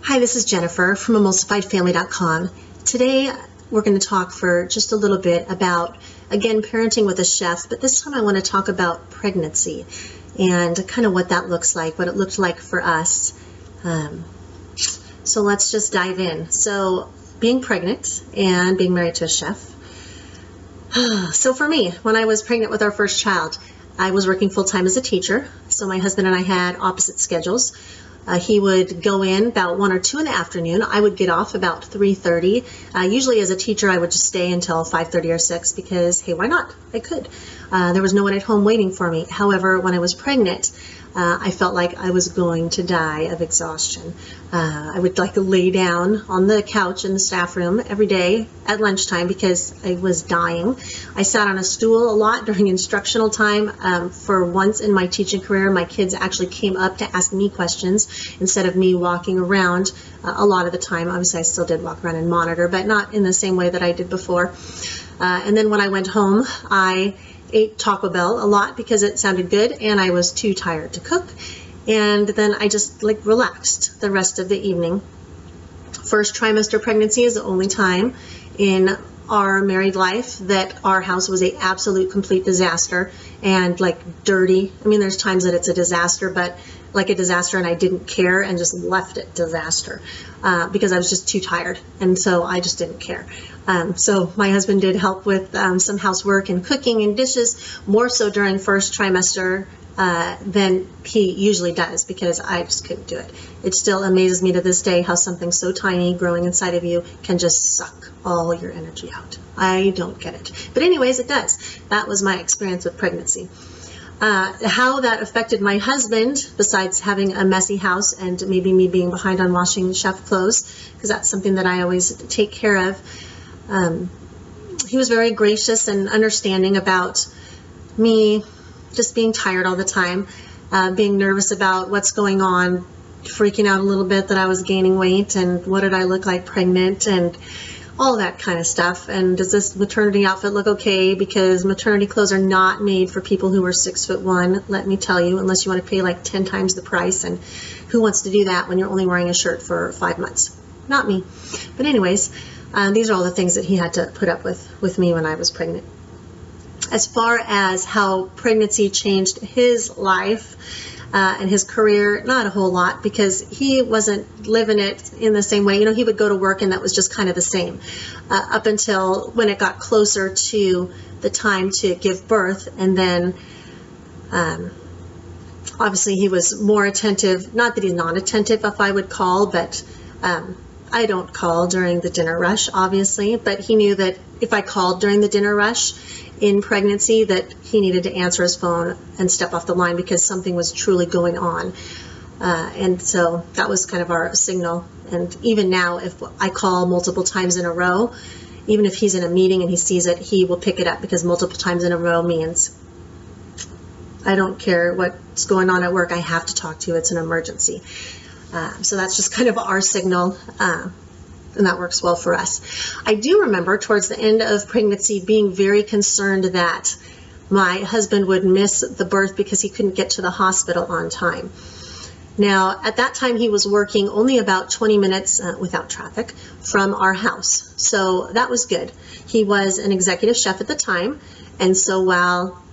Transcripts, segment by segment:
Hi, this is Jennifer from emulsifiedfamily.com. Today we're going to talk for just a little bit about, again, parenting with a chef, but this time I want to talk about pregnancy and kind of what that looks like, what it looked like for us. So let's just dive in. So being pregnant and being married to a chef. So for me, when I was pregnant with our first child, I was working full-time as a teacher. So my husband and I had opposite schedules. He would go in about 1 or 2 in the afternoon. I would get off about 3:30. Usually as a teacher, I would just stay until 5:30 or 6 because, hey, why not? I could. There was no one at home waiting for me. However, when I was pregnant, I felt like I was going to die of exhaustion. I would lay down on the couch in the staff room every day at lunchtime because I was dying. I sat on a stool a lot during instructional time. For once in my teaching career, my kids actually came up to ask me questions instead of me walking around a lot of the time. Obviously, I still did walk around and monitor, but not in the same way that I did before. And then when I went home, I ate Taco Bell a lot because it sounded good and I was too tired to cook. And then I just relaxed the rest of the evening. First trimester pregnancy is the only time in our married life that our house was an absolute complete disaster and dirty. I mean, there's times that it's a disaster, but like a disaster, and I didn't care and just left it disaster because I was just too tired, and so I just didn't care. So my husband did help with some housework and cooking and dishes, more so during first trimester than he usually does because I just couldn't do it. It still amazes me to this day how something so tiny growing inside of you can just suck all your energy out. I don't get it. But anyways, it does. That was my experience with pregnancy. How that affected my husband, besides having a messy house and maybe me being behind on washing chef clothes, because that's something that I always take care of. He was very gracious and understanding about me just being tired all the time, being nervous about what's going on, freaking out a little bit that I was gaining weight and what did I look like pregnant and all that kind of stuff. And does this maternity outfit look okay? Because maternity clothes are not made for people who are 6'1", let me tell you, unless you want to pay 10 times the price. And who wants to do that when you're only wearing a shirt for 5 months? Not me. But anyways, these are all the things that he had to put up with me when I was pregnant. As far as how pregnancy changed his life and his career, not a whole lot because he wasn't living it in the same way. You know, he would go to work and that was just kind of the same up until when it got closer to the time to give birth. And then obviously he was more attentive, not that he's not attentive if I would call, but I don't call during the dinner rush, obviously, but he knew that if I called during the dinner rush in pregnancy that he needed to answer his phone and step off the line because something was truly going on. And so that was kind of our signal. And even now, if I call multiple times in a row, even if he's in a meeting and he sees it, he will pick it up because multiple times in a row means I don't care what's going on at work, I have to talk to you, it's an emergency. So that's just kind of our signal, and that works well for us. I do remember towards the end of pregnancy being very concerned that my husband would miss the birth because he couldn't get to the hospital on time. Now, at that time, he was working only about 20 minutes without traffic from our house, so that was good. He was an executive chef at the time, and so while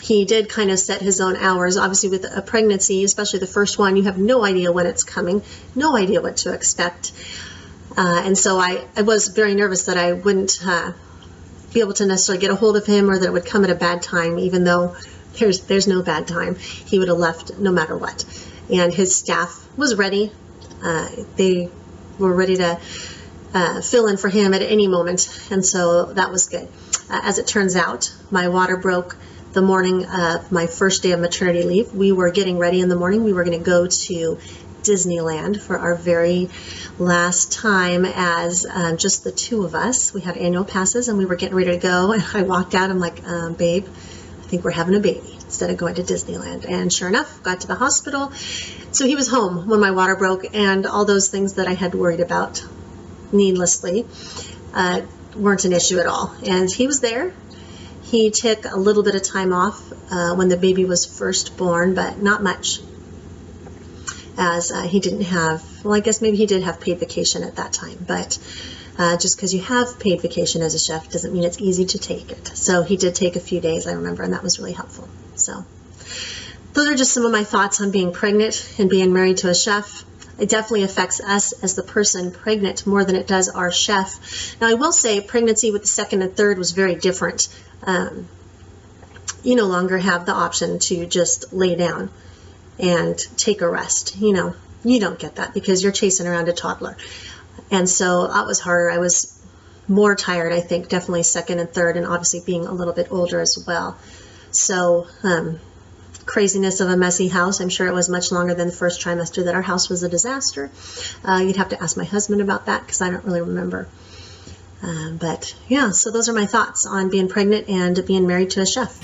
he did kind of set his own hours. Obviously, with a pregnancy, especially the first one, you have no idea when it's coming, no idea what to expect. And so I was very nervous that I wouldn't be able to necessarily get a hold of him or that it would come at a bad time, even though there's no bad time. He would have left no matter what. And his staff was ready. They were ready to fill in for him at any moment. And so that was good. As it turns out, my water broke the morning of my first day of maternity leave. We were getting ready in the morning. We were going to go to Disneyland for our very last time as just the two of us. We had annual passes and we were getting ready to go. And I walked out. I'm like, babe, I think we're having a baby instead of going to Disneyland. And sure enough, got to the hospital. So he was home when my water broke, and all those things that I had worried about needlessly weren't an issue at all. And he was there. He took a little bit of time off when the baby was first born, but not much. as he didn't have, well, I guess maybe he did have paid vacation at that time, but just because you have paid vacation as a chef doesn't mean it's easy to take it. So he did take a few days, I remember, and that was really helpful. So those are just some of my thoughts on being pregnant and being married to a chef. It definitely affects us as the person pregnant more than it does our chef. Now, I will say pregnancy with the second and third was very different. You no longer have the option to just lay down and take a rest. You don't get that because you're chasing around a toddler. And so that was harder. I was more tired, I think, definitely second and third, and obviously being a little bit older as well. So craziness of a messy house. I'm sure it was much longer than the first trimester that our house was a disaster. You'd have to ask my husband about that because I don't really remember. But yeah, so those are my thoughts on being pregnant and being married to a chef.